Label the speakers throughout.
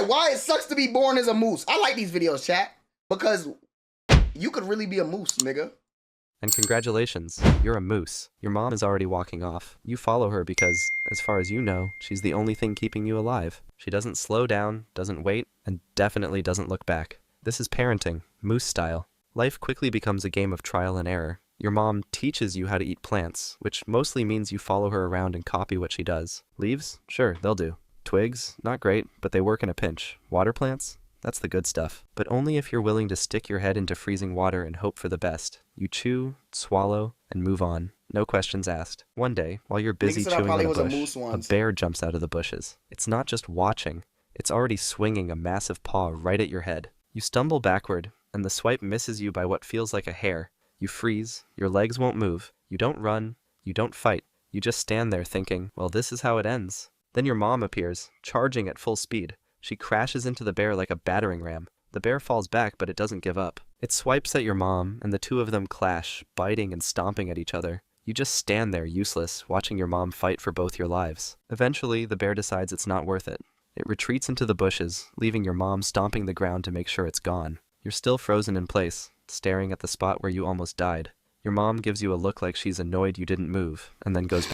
Speaker 1: why it sucks to be born as a moose. I like these videos, chat, because you could really be a moose, nigga.
Speaker 2: And congratulations, you're a moose. Your mom is already walking off. You follow her because, as far as you know, she's the only thing keeping you alive. She doesn't slow down, doesn't wait, and definitely doesn't look back. This is parenting, moose style. Life quickly becomes a game of trial and error. Your mom teaches you how to eat plants, which mostly means you follow her around and copy what she does. Leaves? Sure, they'll do. Twigs? Not great, but they work in a pinch. Water plants? That's the good stuff. But only if you're willing to stick your head into freezing water and hope for the best. You chew, swallow, and move on. No questions asked. One day, while you're busy chewing on a bush, a bear jumps out of the bushes. It's not just watching. It's already swinging a massive paw right at your head. You stumble backward, and the swipe misses you by what feels like a hair. You freeze, your legs won't move. You don't run, you don't fight. You just stand there thinking, well, this is how it ends. Then your mom appears, charging at full speed. She crashes into the bear like a battering ram. The bear falls back, but it doesn't give up. It swipes at your mom, and the two of them clash, biting and stomping at each other. You just stand there, useless, watching your mom fight for both your lives. Eventually, the bear decides it's not worth it. It retreats into the bushes, leaving your mom stomping the ground to make sure it's gone. You're still frozen in place, staring at the spot where you almost died. Your mom gives you a look like she's annoyed you didn't move, and then goes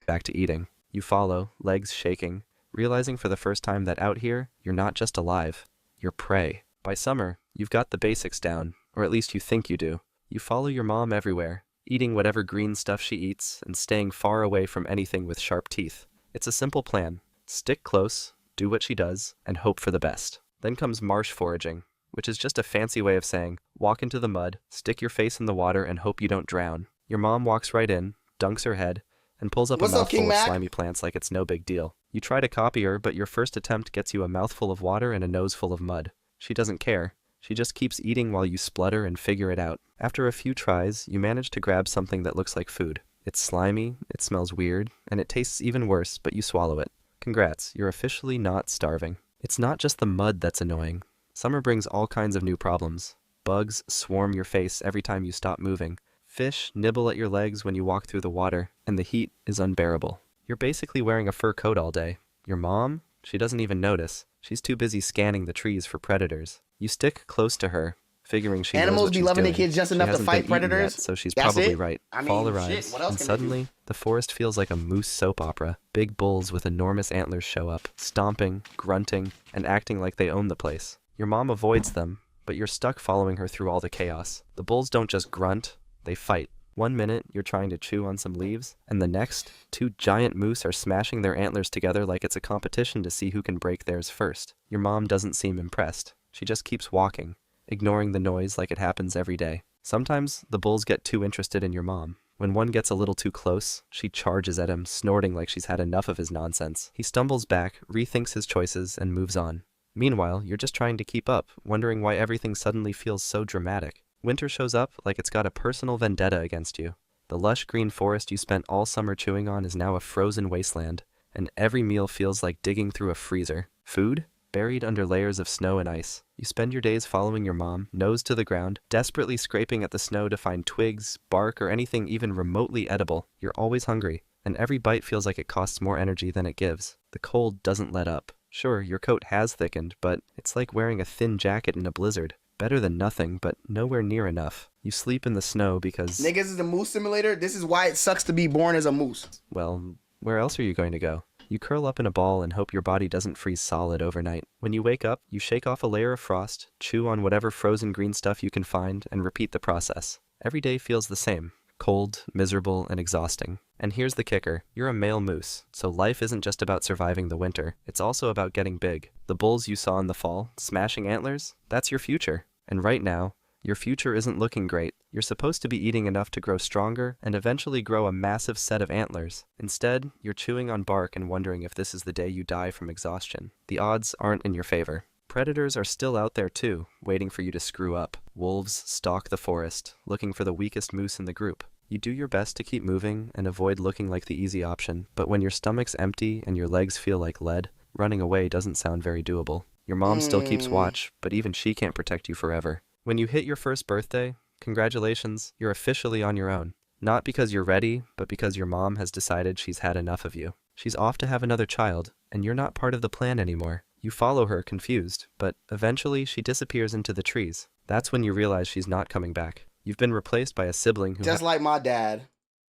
Speaker 2: back to eating. You follow, legs shaking, realizing for the first time that out here, you're not just alive, you're prey. By summer, you've got the basics down, or at least you think you do. You follow your mom everywhere, eating whatever green stuff she eats and staying far away from anything with sharp teeth. It's a simple plan. Stick close, do what she does, and hope for the best. Then comes marsh foraging, which is just a fancy way of saying, walk into the mud, stick your face in the water, and hope you don't drown. Your mom walks right in, dunks her head, and pulls up a mouthful of slimy plants like it's no big deal. You try to copy her, but your first attempt gets you a mouthful of water and a nose full of mud. She doesn't care. She just keeps eating while you splutter and figure it out. After a few tries, you manage to grab something that looks like food. It's slimy, it smells weird, and it tastes even worse, but you swallow it. Congrats, you're officially not starving. It's not just the mud that's annoying. Summer brings all kinds of new problems. Bugs swarm your face every time you stop moving. Fish nibble at your legs when you walk through the water, and the heat is unbearable. You're basically wearing a fur coat all day. Your mom? She doesn't even notice. She's too busy scanning the trees for predators. You stick close to her, figuring she knows what she's doing.
Speaker 1: Animals be loving their kids just enough to fight predators?
Speaker 2: Yet, so she's probably right. Fall arrives, and suddenly, the forest feels like a moose soap opera. Big bulls with enormous antlers show up, stomping, grunting, and acting like they own the place. Your mom avoids them, but you're stuck following her through all the chaos. The bulls don't just grunt, they fight. 1 minute, you're trying to chew on some leaves, and the next, two giant moose are smashing their antlers together like it's a competition to see who can break theirs first. Your mom doesn't seem impressed. She just keeps walking, ignoring the noise like it happens every day. Sometimes, the bulls get too interested in your mom. When one gets a little too close, she charges at him, snorting like she's had enough of his nonsense. He stumbles back, rethinks his choices, and moves on. Meanwhile, you're just trying to keep up, wondering why everything suddenly feels so dramatic. Winter shows up like it's got a personal vendetta against you. The lush green forest you spent all summer chewing on is now a frozen wasteland, and every meal feels like digging through a freezer. Food? Buried under layers of snow and ice. You spend your days following your mom, nose to the ground, desperately scraping at the snow to find twigs, bark, or anything even remotely edible. You're always hungry, and every bite feels like it costs more energy than it gives. The cold doesn't let up. Sure, your coat has thickened, but it's like wearing a thin jacket in a blizzard. Better than nothing, but nowhere near enough. You sleep in the snow because...
Speaker 1: Niggas is a moose simulator? This is why it sucks to be born as a moose.
Speaker 2: Well, where else are you going to go? You curl up in a ball and hope your body doesn't freeze solid overnight. When you wake up, you shake off a layer of frost, chew on whatever frozen green stuff you can find, and repeat the process. Every day feels the same. Cold, miserable, and exhausting. And here's the kicker. You're a male moose, so life isn't just about surviving the winter. It's also about getting big. The bulls you saw in the fall, smashing antlers, that's your future. And right now, your future isn't looking great. You're supposed to be eating enough to grow stronger and eventually grow a massive set of antlers. Instead, you're chewing on bark and wondering if this is the day you die from exhaustion. The odds aren't in your favor. Predators are still out there too, waiting for you to screw up. Wolves stalk the forest, looking for the weakest moose in the group. You do your best to keep moving and avoid looking like the easy option, but when your stomach's empty and your legs feel like lead, running away doesn't sound very doable. Your mom still keeps watch, but even she can't protect you forever. When you hit your first birthday, congratulations, you're officially on your own. Not because you're ready, but because your mom has decided she's had enough of you. She's off to have another child, and you're not part of the plan anymore. You follow her, confused, but eventually she disappears into the trees. That's when you realize she's not coming back. You've been replaced by a sibling who
Speaker 1: Just like my dad.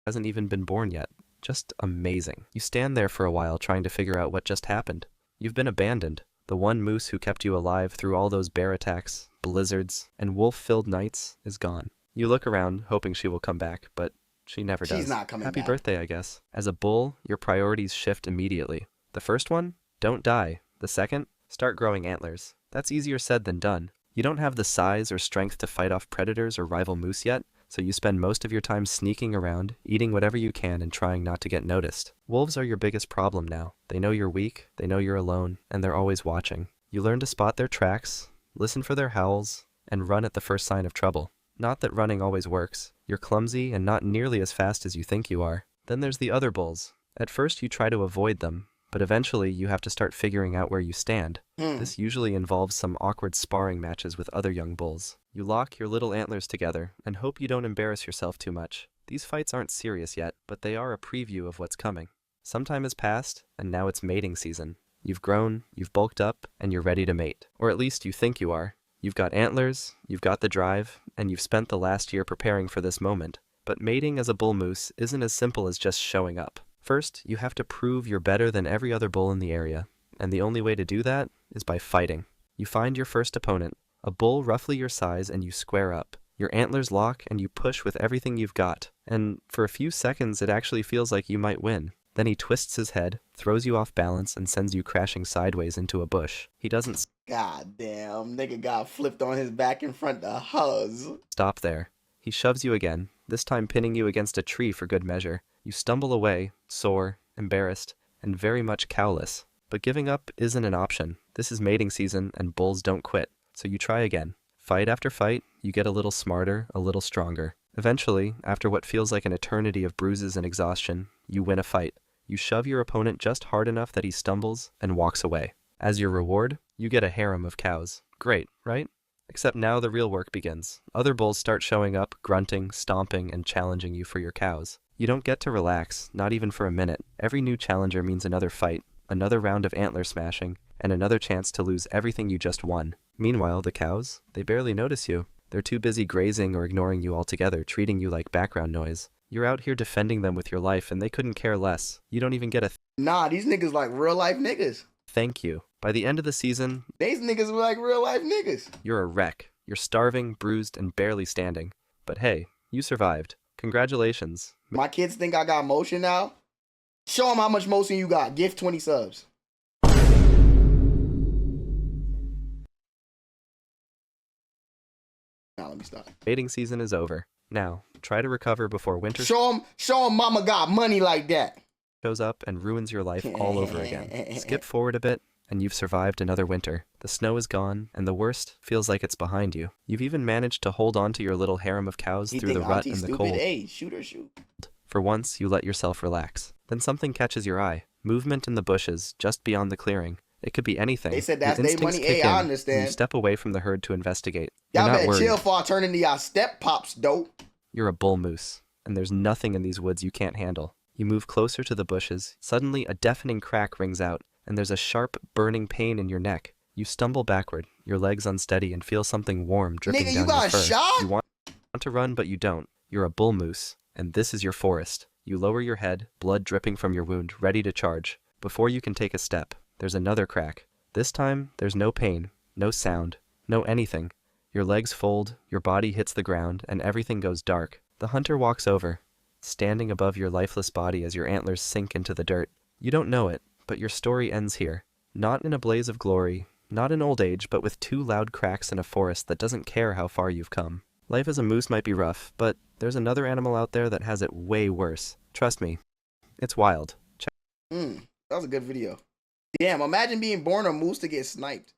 Speaker 2: hasn't even been born yet. Just amazing. You stand there for a while trying to figure out what just happened. You've been abandoned. The one moose who kept you alive through all those bear attacks, blizzards, and wolf-filled nights is gone. You look around, hoping she will come back, but she never does.
Speaker 1: She's not coming
Speaker 2: Happy
Speaker 1: back.
Speaker 2: birthday, I guess. As a bull, your priorities shift immediately. The first one? Don't die. The second? Start growing antlers. That's easier said than done. You don't have the size or strength to fight off predators or rival moose yet, so you spend most of your time sneaking around, eating whatever you can and trying not to get noticed. Wolves are your biggest problem now. They know you're weak, they know you're alone, and they're always watching. You learn to spot their tracks, listen for their howls, and run at the first sign of trouble. Not that running always works. You're clumsy and not nearly as fast as you think you are. Then there's the other bulls. At first you try to avoid them, but eventually you have to start figuring out where you stand. This usually involves some awkward sparring matches with other young bulls. You lock your little antlers together and hope you don't embarrass yourself too much. These fights aren't serious yet, but they are a preview of what's coming. Some time has passed, and now it's mating season. You've grown, you've bulked up, and you're ready to mate. Or at least you think you are. You've got antlers, you've got the drive, and you've spent the last year preparing for this moment. But mating as a bull moose isn't as simple as just showing up. First, you have to prove you're better than every other bull in the area, and the only way to do that is by fighting. You find your first opponent, a bull roughly your size, and you square up. Your antlers lock, and you push with everything you've got, and for a few seconds it actually feels like you might win. Then he twists his head, throws you off balance, and sends you crashing sideways into a bush. He doesn't
Speaker 1: God damn, nigga got flipped on his back in front of Huz.
Speaker 2: stop there. He shoves you again, this time pinning you against a tree for good measure. You stumble away, sore, embarrassed, and very much cowless. But giving up isn't an option. This is mating season, and bulls don't quit. So you try again. Fight after fight, you get a little smarter, a little stronger. Eventually, after what feels like an eternity of bruises and exhaustion, you win a fight. You shove your opponent just hard enough that he stumbles and walks away. As your reward, you get a harem of cows. Great, right? Except now the real work begins. Other bulls start showing up, grunting, stomping, and challenging you for your cows. You don't get to relax, not even for a minute. Every new challenger means another fight, another round of antler smashing, and another chance to lose everything you just won. Meanwhile, the cows, they barely notice you. They're too busy grazing or ignoring you altogether, treating you like background noise. You're out here defending them with your life, and they couldn't care less. You don't even get a
Speaker 1: Nah, these niggas like real life niggas.
Speaker 2: thank you. By the end of the season,
Speaker 1: These niggas were like real life niggas.
Speaker 2: you're a wreck. You're starving, bruised, and barely standing. But hey, you survived. Congratulations.
Speaker 1: My kids think I got motion now. Show them how much motion you got. Gift 20 subs. Now let me stop.
Speaker 2: Mating season is over. Now, try to recover before winter
Speaker 1: Show them mama got money like that.
Speaker 2: shows up and ruins your life all over again. Skip forward a bit, and you've survived another winter. The snow is gone, and the worst feels like it's behind you. You've even managed to hold on to your little harem of cows
Speaker 1: He
Speaker 2: through the
Speaker 1: think
Speaker 2: rut
Speaker 1: auntie
Speaker 2: and the
Speaker 1: stupid.
Speaker 2: cold.
Speaker 1: Hey, shoot or shoot.
Speaker 2: For once, you let yourself relax. Then something catches your eye. Movement in the bushes, just beyond the clearing. It could be anything.
Speaker 1: They said
Speaker 2: Your
Speaker 1: that's their
Speaker 2: instincts
Speaker 1: money.
Speaker 2: kick
Speaker 1: Hey,
Speaker 2: in,
Speaker 1: I
Speaker 2: and
Speaker 1: understand.
Speaker 2: you step away from the herd to investigate. You're
Speaker 1: Y'all
Speaker 2: not
Speaker 1: better
Speaker 2: worried.
Speaker 1: chill before I turn into y'all step pops, dope.
Speaker 2: You're a bull moose, and there's nothing in these woods you can't handle. You move closer to the bushes. Suddenly, a deafening crack rings out, and there's a sharp, burning pain in your neck. You stumble backward, your legs unsteady, and feel something warm dripping
Speaker 1: Nigga,
Speaker 2: down
Speaker 1: you got
Speaker 2: your fur.
Speaker 1: shot?
Speaker 2: You want to run, but you don't. You're a bull moose, and this is your forest. You lower your head, blood dripping from your wound, ready to charge. Before you can take a step, there's another crack. This time, there's no pain, no sound, no anything. Your legs fold, your body hits the ground, and everything goes dark. The hunter walks over, standing above your lifeless body as your antlers sink into the dirt. You don't know it, but your story ends here. Not in a blaze of glory, not in old age, but with 2 loud cracks in a forest that doesn't care how far you've come. Life as a moose might be rough, but there's another animal out there that has it way worse. Trust me, it's wild.
Speaker 1: That was a good video. Damn, imagine being born a moose to get sniped.